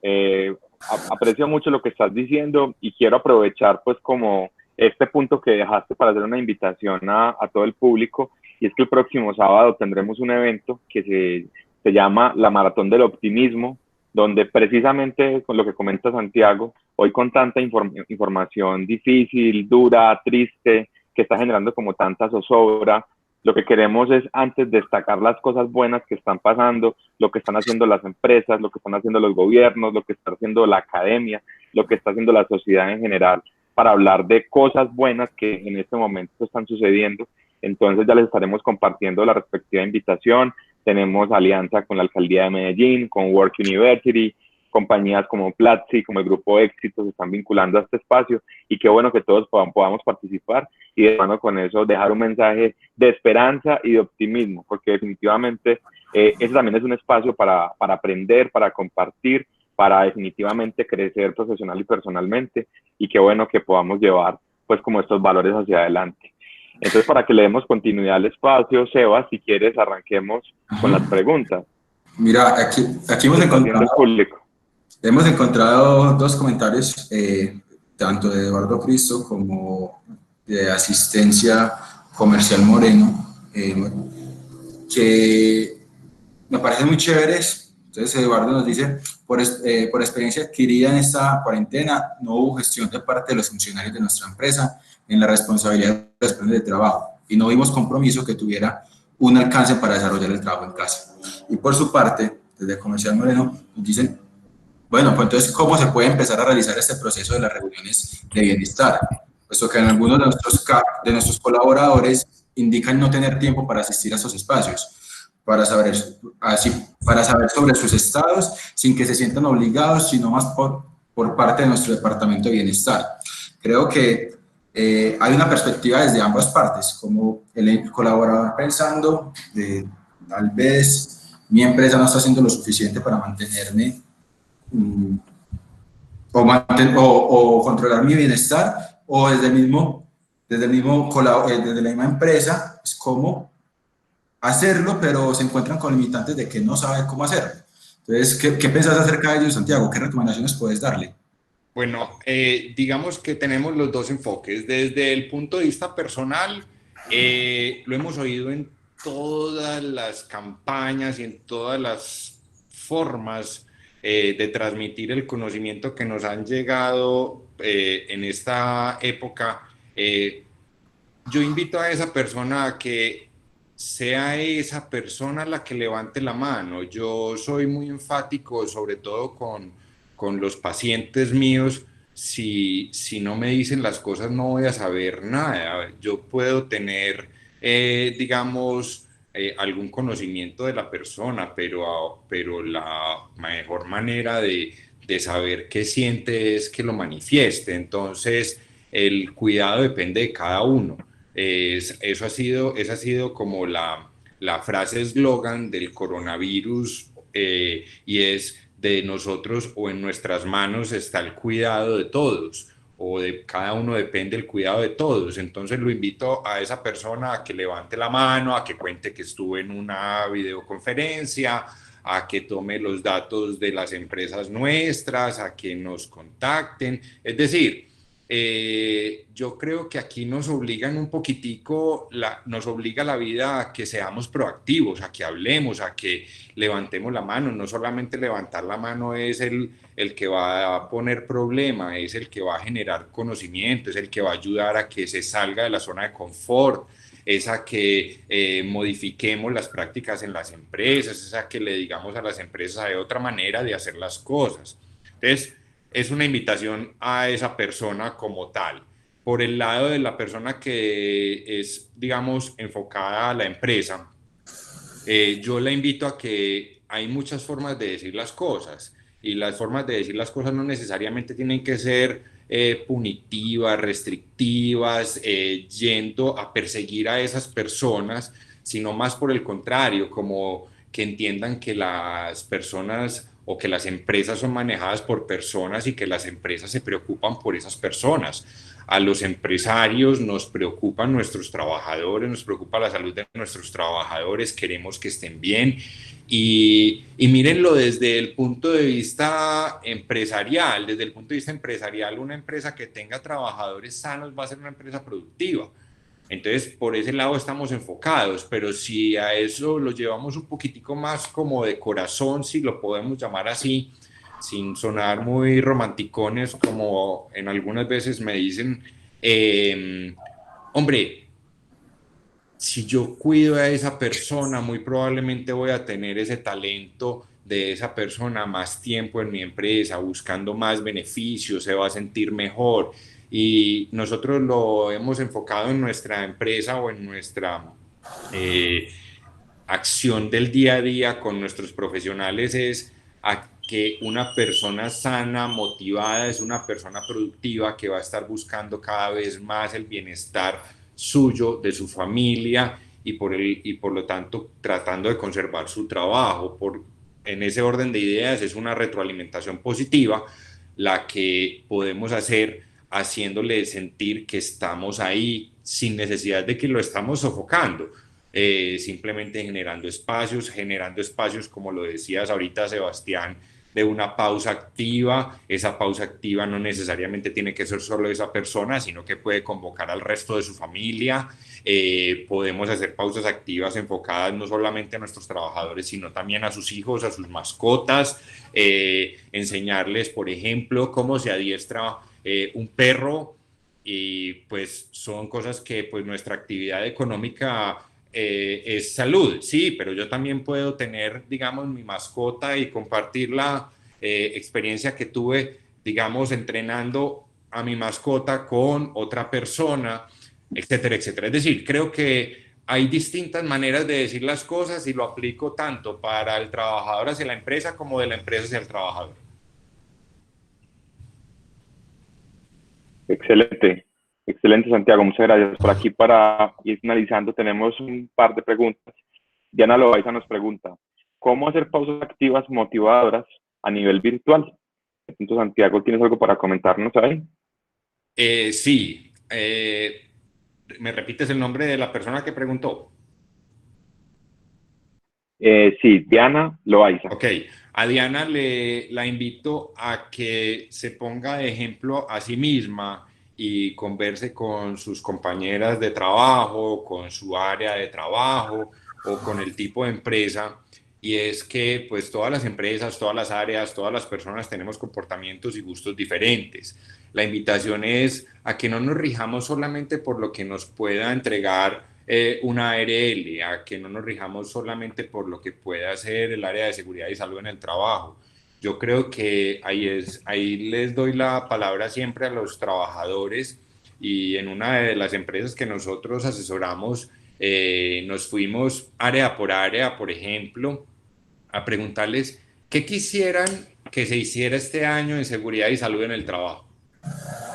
Speaker 4: Aprecio mucho lo que estás diciendo y quiero aprovechar pues como este punto que dejaste para hacer una invitación a todo el público, y es que el próximo sábado tendremos un evento que se llama la Maratón del Optimismo, donde precisamente con lo que comenta Santiago, hoy con tanta información difícil, dura, triste, que está generando como tanta zozobra, Lo que queremos es antes destacar las cosas buenas que están pasando, lo que están haciendo las empresas, lo que están haciendo los gobiernos, lo que está haciendo la academia, lo que está haciendo la sociedad en general, para hablar de cosas buenas que en este momento están sucediendo. Entonces ya les estaremos compartiendo la respectiva invitación. Tenemos alianza con la Alcaldía de Medellín, con Work University, compañías como Platzi, como el Grupo Éxito, se están vinculando a este espacio, y qué bueno que todos podamos participar y de mano con eso dejar un mensaje de esperanza y de optimismo, porque definitivamente ese también es un espacio para aprender, para compartir, para definitivamente crecer profesional y personalmente, y qué bueno que podamos llevar pues como estos valores hacia adelante. Entonces, para que le demos continuidad al espacio, Sebas, si quieres arranquemos con las preguntas.
Speaker 2: Mira, aquí hemos encontrado dos comentarios, tanto de Eduardo Cristo como de Asistencia Comercial Moreno, que me parecen muy chéveres. Entonces Eduardo nos dice, por experiencia adquirida en esta cuarentena, no hubo gestión de parte de los funcionarios de nuestra empresa en la responsabilidad de los planes de trabajo, y no vimos compromiso que tuviera un alcance para desarrollar el trabajo en casa. Y por su parte, desde Comercial Moreno, nos dicen, bueno, pues entonces, ¿cómo se puede empezar a realizar este proceso de las reuniones de bienestar? Puesto que en algunos de nuestros colaboradores indican no tener tiempo para asistir a estos espacios, para saber sobre sus estados, sin que se sientan obligados, sino más por parte de nuestro Departamento de Bienestar. Creo que hay una perspectiva desde ambas partes, como el colaborador pensando de tal vez mi empresa no está haciendo lo suficiente para mantenerme o controlar mi bienestar, o desde la misma empresa es cómo hacerlo, pero se encuentran con limitantes de que no saben cómo hacerlo. Entonces, ¿qué pensás acerca de ello, Santiago? ¿Qué recomendaciones puedes darle?
Speaker 3: Bueno, digamos que tenemos los dos enfoques. Desde el punto de vista personal, lo hemos oído en todas las campañas y en todas las formas de transmitir el conocimiento que nos han llegado en esta época. Yo invito a esa persona a que sea esa persona la que levante la mano. Yo soy muy enfático, sobre todo con los pacientes míos. Si no me dicen las cosas, no voy a saber nada. Yo puedo tener, digamos, algún conocimiento de la persona, pero la mejor manera de saber qué siente es que lo manifieste. Entonces, el cuidado depende de cada uno. Esa ha sido como la frase eslogan del coronavirus, y es: de nosotros o en nuestras manos está el cuidado de todos, o de cada uno depende el cuidado de todos. Entonces lo invito a esa persona a que levante la mano, a que cuente que estuvo en una videoconferencia, a que tome los datos de las empresas nuestras, a que nos contacten. Es decir, yo creo que aquí nos obligan un poquitico, nos obliga la vida a que seamos proactivos, a que hablemos, a que levantemos la mano. No solamente levantar la mano es el que va a poner problema, es el que va a generar conocimiento, es el que va a ayudar a que se salga de la zona de confort, es a que modifiquemos las prácticas en las empresas, es a que le digamos a las empresas hay otra manera de hacer las cosas. Entonces, es una invitación a esa persona como tal. Por el lado de la persona que es, digamos, enfocada a la empresa, yo la invito a que hay muchas formas de decir las cosas, y las formas de decir las cosas no necesariamente tienen que ser punitivas, restrictivas, yendo a perseguir a esas personas, sino más por el contrario, como que entiendan que las personas o que las empresas son manejadas por personas y que las empresas se preocupan por esas personas. A los empresarios nos preocupan nuestros trabajadores, nos preocupa la salud de nuestros trabajadores, queremos que estén bien. Y mírenlo desde el punto de vista empresarial. Desde el punto de vista empresarial, una empresa que tenga trabajadores sanos va a ser una empresa productiva. Entonces, por ese lado estamos enfocados, pero si a eso lo llevamos un poquitico más como de corazón, si lo podemos llamar así, sin sonar muy romanticones, como en algunas veces me dicen, hombre, si yo cuido a esa persona, muy probablemente voy a tener ese talento de esa persona más tiempo en mi empresa, buscando más beneficios, se va a sentir mejor. Y nosotros lo hemos enfocado en nuestra empresa o en nuestra eh, acción del día a día con nuestros profesionales es a que una persona sana, motivada, es una persona productiva que va a estar buscando cada vez más el bienestar suyo, de su familia y por lo tanto tratando de conservar su trabajo. En ese orden de ideas es una retroalimentación positiva la que podemos hacer haciéndole sentir que estamos ahí sin necesidad de que lo estamos sofocando. Simplemente generando espacios, como lo decías ahorita, Sebastián, de una pausa activa. Esa pausa activa no necesariamente tiene que ser solo esa persona, sino que puede convocar al resto de su familia. Podemos hacer pausas activas enfocadas no solamente a nuestros trabajadores, sino también a sus hijos, a sus mascotas, enseñarles, por ejemplo, cómo se adiestra un perro, y pues son cosas que pues nuestra actividad económica es salud, sí, pero yo también puedo tener, digamos, mi mascota y compartir la experiencia que tuve, digamos, entrenando a mi mascota con otra persona, etcétera, etcétera. Es decir, creo que hay distintas maneras de decir las cosas y lo aplico tanto para el trabajador hacia la empresa como de la empresa hacia el trabajador.
Speaker 4: Excelente, excelente Santiago, muchas gracias. Por aquí para ir finalizando tenemos un par de preguntas. Diana Loaiza nos pregunta, ¿cómo hacer pausas activas motivadoras a nivel virtual? Entonces, Santiago, ¿tienes algo para comentarnos ahí?
Speaker 3: Sí, ¿me repites el nombre de la persona que preguntó?
Speaker 4: Sí, Diana Loaiza.
Speaker 3: Ok, a Diana la invito a que se ponga de ejemplo a sí misma y converse con sus compañeras de trabajo, con su área de trabajo o con el tipo de empresa. Y es que pues todas las empresas, todas las áreas, todas las personas tenemos comportamientos y gustos diferentes. La invitación es a que no nos rijamos solamente por lo que nos pueda entregar una ARL, a que no nos rijamos solamente por lo que pueda hacer el área de seguridad y salud en el trabajo. Yo creo que ahí les doy la palabra siempre a los trabajadores, y en una de las empresas que nosotros asesoramos, nos fuimos área por área, por ejemplo, a preguntarles qué quisieran que se hiciera este año en seguridad y salud en el trabajo.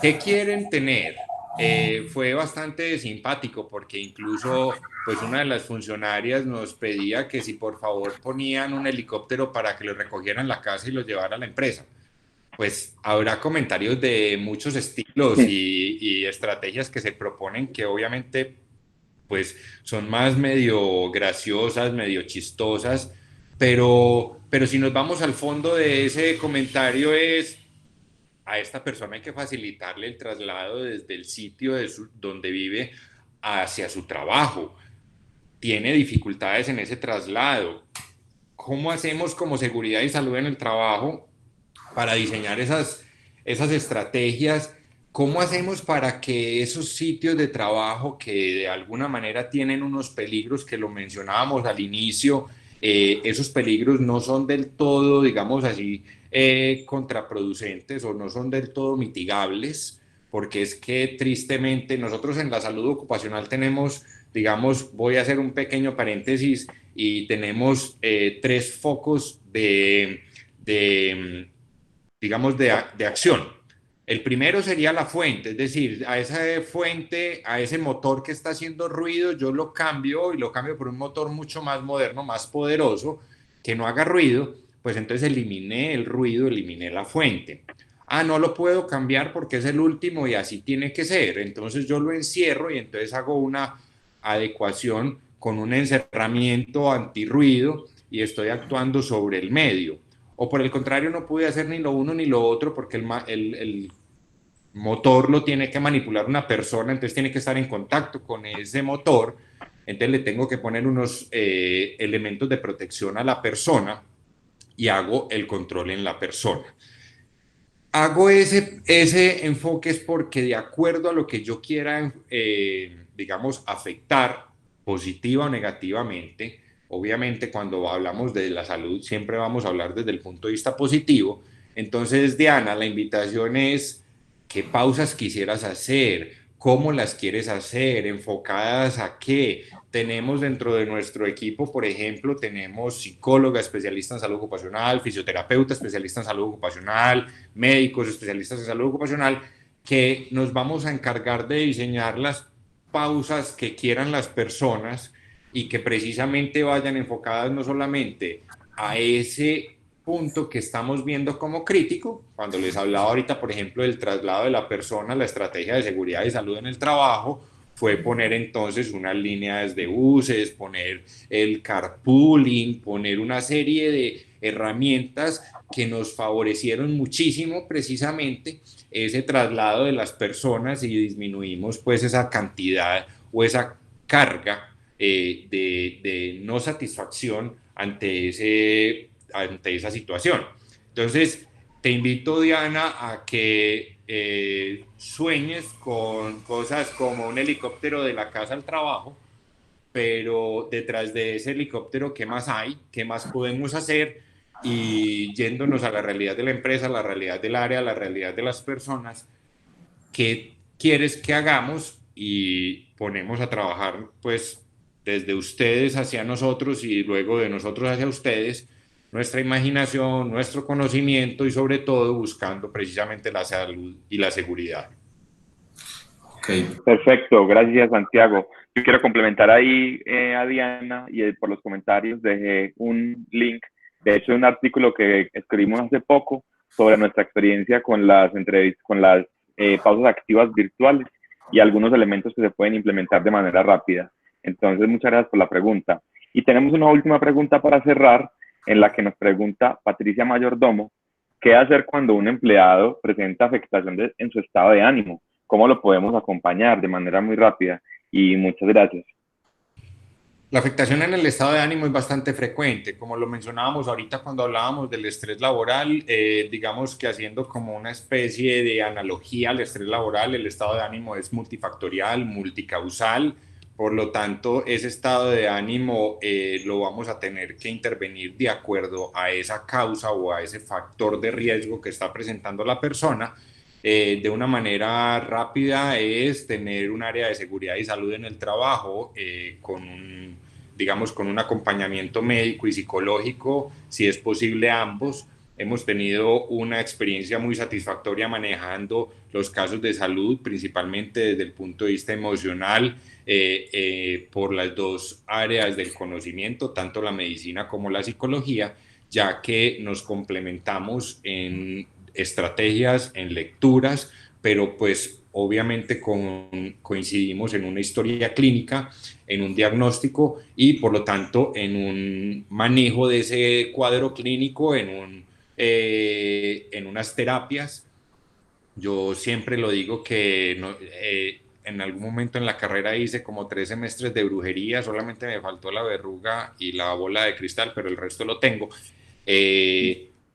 Speaker 3: ¿Qué quieren tener? Fue bastante simpático porque incluso pues una de las funcionarias nos pedía que si por favor ponían un helicóptero para que lo recogieran en la casa y lo llevara a la empresa. Pues habrá comentarios de muchos estilos y estrategias que se proponen que obviamente pues son más medio graciosas, medio chistosas, pero si nos vamos al fondo de ese comentario es: a esta persona hay que facilitarle el traslado desde el sitio donde vive hacia su trabajo. Tiene dificultades en ese traslado. ¿Cómo hacemos como seguridad y salud en el trabajo para diseñar esas estrategias? ¿Cómo hacemos para que esos sitios de trabajo que de alguna manera tienen unos peligros que lo mencionábamos al inicio, esos peligros no son del todo, digamos así, contraproducentes o no son del todo mitigables? Porque es que tristemente nosotros en la salud ocupacional tenemos, digamos, voy a hacer un pequeño paréntesis, y tenemos tres focos de digamos, de acción. El primero sería la fuente, es decir, a esa fuente, a ese motor que está haciendo ruido, yo lo cambio y lo cambio por un motor mucho más moderno, más poderoso, que no haga ruido. Pues entonces eliminé el ruido, eliminé la fuente. Ah, no lo puedo cambiar porque es el último y así tiene que ser. Entonces yo lo encierro y entonces hago una adecuación con un encerramiento antirruido y estoy actuando sobre el medio. O por el contrario, no pude hacer ni lo uno ni lo otro porque el motor lo tiene que manipular una persona, entonces tiene que estar en contacto con ese motor, entonces le tengo que poner unos elementos de protección a la persona y hago el control en la persona. Hago ese enfoque es porque de acuerdo a lo que yo quiera, digamos, afectar, positiva o negativamente. Obviamente, cuando hablamos de la salud, siempre vamos a hablar desde el punto de vista positivo. Entonces, Diana, la invitación es: ¿qué pausas quisieras hacer? ¿Cómo las quieres hacer? ¿Enfocadas a qué? Tenemos dentro de nuestro equipo, por ejemplo, tenemos psicóloga especialista en salud ocupacional, fisioterapeuta especialista en salud ocupacional, médicos especialistas en salud ocupacional, que nos vamos a encargar de diseñar las pausas que quieran las personas y que precisamente vayan enfocadas no solamente a ese punto que estamos viendo como crítico, cuando les hablaba ahorita, por ejemplo, del traslado de la persona, la estrategia de seguridad y salud en el trabajo, fue poner entonces unas líneas de buses, poner el carpooling, poner una serie de herramientas que nos favorecieron muchísimo precisamente ese traslado de las personas y disminuimos pues esa cantidad o esa carga de no satisfacción ante esa situación. Entonces, te invito, Diana, a que sueñes con cosas como un helicóptero de la casa al trabajo, pero detrás de ese helicóptero, ¿qué más hay? ¿Qué más podemos hacer? Y yéndonos a la realidad de la empresa, a la realidad del área, a la realidad de las personas, ¿qué quieres que hagamos? Y ponemos a trabajar, pues, desde ustedes hacia nosotros y luego de nosotros hacia ustedes, nuestra imaginación, nuestro conocimiento y sobre todo buscando precisamente la salud y la seguridad.
Speaker 2: Okay.
Speaker 4: Perfecto, gracias Santiago. Yo quiero complementar ahí a Diana y por los comentarios dejé un link, de hecho un artículo que escribimos hace poco sobre nuestra experiencia con las entrevistas, con las pausas activas virtuales y algunos elementos que se pueden implementar de manera rápida. Entonces, muchas gracias por la pregunta. Y tenemos una última pregunta para cerrar, en la que nos pregunta Patricia Mayordomo: ¿qué hacer cuando un empleado presenta afectación en su estado de ánimo? ¿Cómo lo podemos acompañar de manera muy rápida? Y muchas gracias.
Speaker 3: La afectación en el estado de ánimo es bastante frecuente, como lo mencionábamos ahorita cuando hablábamos del estrés laboral, digamos que haciendo como una especie de analogía al estrés laboral, el estado de ánimo es multifactorial, multicausal, por lo tanto ese estado de ánimo lo vamos a tener que intervenir de acuerdo a esa causa o a ese factor de riesgo que está presentando la persona. De una manera rápida es tener un área de seguridad y salud en el trabajo digamos, con un acompañamiento médico y psicológico, si es posible ambos. Hemos tenido una experiencia muy satisfactoria manejando los casos de salud, principalmente desde el punto de vista emocional, por las dos áreas del conocimiento, tanto la medicina como la psicología, ya que nos complementamos en estrategias, en lecturas, pero pues obviamente coincidimos en una historia clínica, en un diagnóstico y por lo tanto en un manejo de ese cuadro clínico, en unas terapias. Yo siempre lo digo que en algún momento en la carrera hice como 3 semestres de brujería, solamente me faltó la verruga y la bola de cristal, pero el resto lo tengo.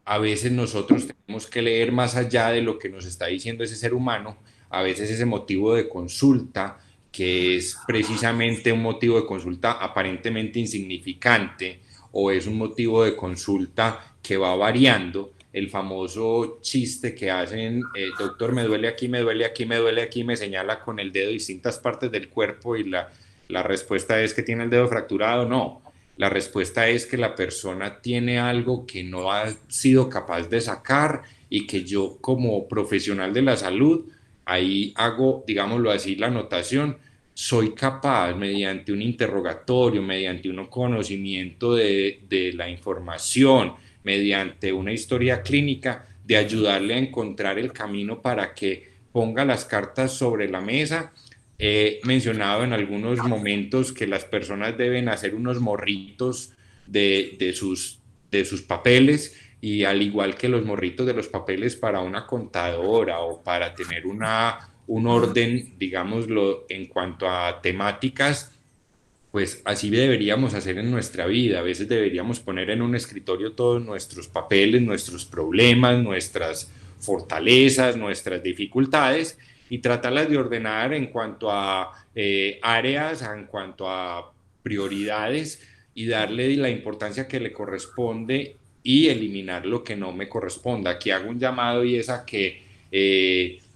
Speaker 3: A veces nosotros tenemos que leer más allá de lo que nos está diciendo ese ser humano, a veces ese motivo de consulta, que es precisamente un motivo de consulta aparentemente insignificante, o es un motivo de consulta que va variando, el famoso chiste que hacen, doctor, me duele aquí, me duele aquí, me duele aquí, me señala con el dedo distintas partes del cuerpo y la respuesta es que tiene el dedo fracturado. No, la respuesta es que la persona tiene algo que no ha sido capaz de sacar y que yo como profesional de la salud, ahí hago, digámoslo así, la anotación, soy capaz mediante un interrogatorio, mediante un conocimiento de la información, mediante una historia clínica, de ayudarle a encontrar el camino para que ponga las cartas sobre la mesa. He mencionado en algunos momentos que las personas deben hacer unos morritos de sus papeles, y al igual que los morritos de los papeles para una contadora o para tener un orden, digámoslo, en cuanto a temáticas, pues así deberíamos hacer en nuestra vida. A veces deberíamos poner en un escritorio todos nuestros papeles, nuestros problemas, nuestras fortalezas, nuestras dificultades, y tratarlas de ordenar en cuanto a áreas, en cuanto a prioridades y darle la importancia que le corresponde y eliminar lo que no me corresponda. Aquí hago un llamado y es a que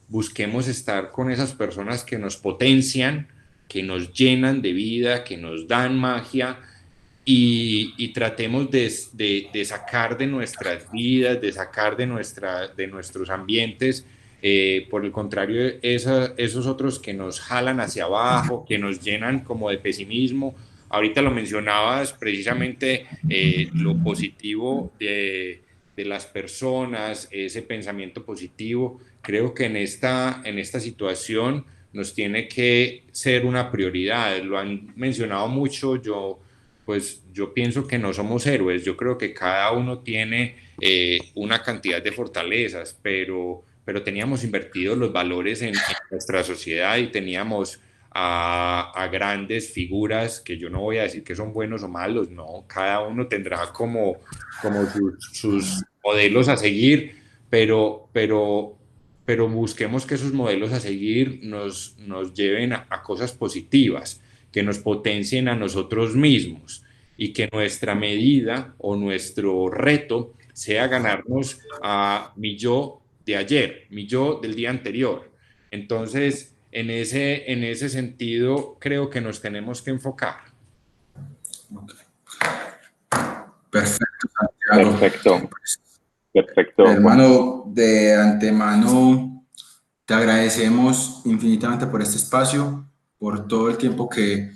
Speaker 3: busquemos estar con esas personas que nos potencian, que nos llenan de vida, que nos dan magia, y tratemos de sacar de nuestras vidas, de sacar de nuestros ambientes, por el contrario, esos otros que nos jalan hacia abajo, que nos llenan como de pesimismo. Ahorita lo mencionabas precisamente, lo positivo de las personas, ese pensamiento positivo. Creo que en esta situación nos tiene que ser una prioridad. Lo han mencionado mucho. Yo pienso que no somos héroes. Yo creo que cada uno tiene una cantidad de fortalezas, pero teníamos invertidos los valores en nuestra sociedad y teníamos a grandes figuras que yo no voy a decir que son buenos o malos, no, cada uno tendrá como sus modelos a seguir, pero busquemos que esos modelos a seguir nos lleven a cosas positivas, que nos potencien a nosotros mismos y que nuestra medida o nuestro reto sea ganarnos a mi yo de ayer, mi yo del día anterior. Entonces, en ese sentido, creo que nos tenemos que enfocar.
Speaker 2: Perfecto, Santiago.
Speaker 4: Perfecto.
Speaker 2: Hermano, de antemano, te agradecemos infinitamente por este espacio, por todo el tiempo que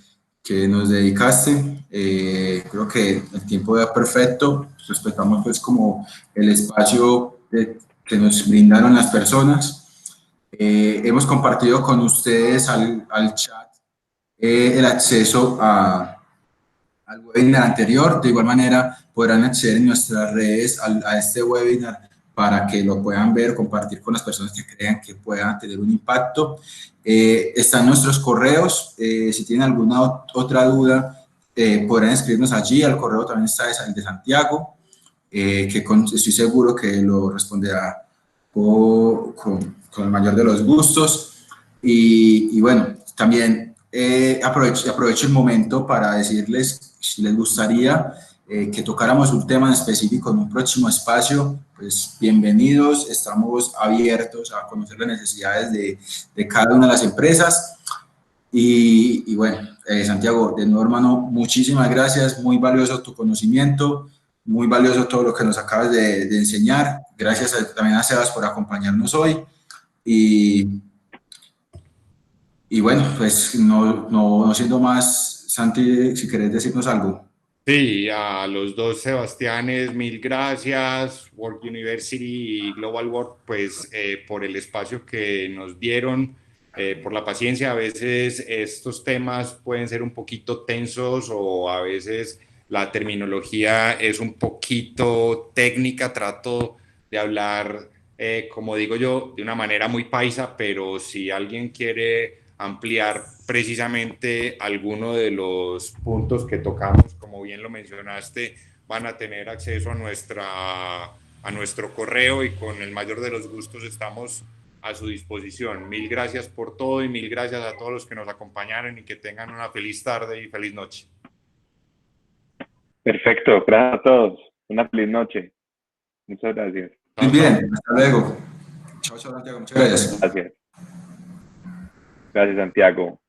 Speaker 2: nos dedicaste. Creo que el tiempo era perfecto. Respetamos pues como el espacio que nos brindaron las personas. Hemos compartido con ustedes al chat el acceso al webinar anterior. De igual manera, podrán acceder en nuestras redes a este webinar para que lo puedan ver, compartir con las personas que crean que puedan tener un impacto. Están nuestros correos. Si tienen alguna otra duda, podrán escribirnos allí. Al correo también está el de Santiago, que estoy seguro que lo responderá con el mayor de los gustos. Y bueno, también aprovecho el momento para decirles si les gustaría que tocáramos un tema en específico en un próximo espacio, pues bienvenidos, estamos abiertos a conocer las necesidades de cada una de las empresas. Y bueno, Santiago, de nuevo, hermano, muchísimas gracias, muy valioso tu conocimiento, muy valioso todo lo que nos acabas de enseñar. Gracias también a Sebas por acompañarnos hoy. Y bueno, pues no siendo más, Santi, si querés decirnos algo.
Speaker 3: Sí, a los dos Sebastianes, mil gracias, Work University y Global Work, pues por el espacio que nos dieron, por la paciencia. A veces estos temas pueden ser un poquito tensos o a veces la terminología es un poquito técnica. Trato de hablar, como digo yo, de una manera muy paisa, pero si alguien quiere ampliar precisamente alguno de los puntos que tocamos, como bien lo mencionaste, van a tener acceso a nuestro correo y con el mayor de los gustos estamos a su disposición. Mil gracias por todo y mil gracias a todos los que nos acompañaron y que tengan una feliz tarde y feliz noche.
Speaker 4: Perfecto, gracias a todos. Una feliz noche. Muchas gracias.
Speaker 2: Muy bien, hasta luego. Chao, Santiago, muchas gracias.
Speaker 4: Gracias. Gracias, Santiago.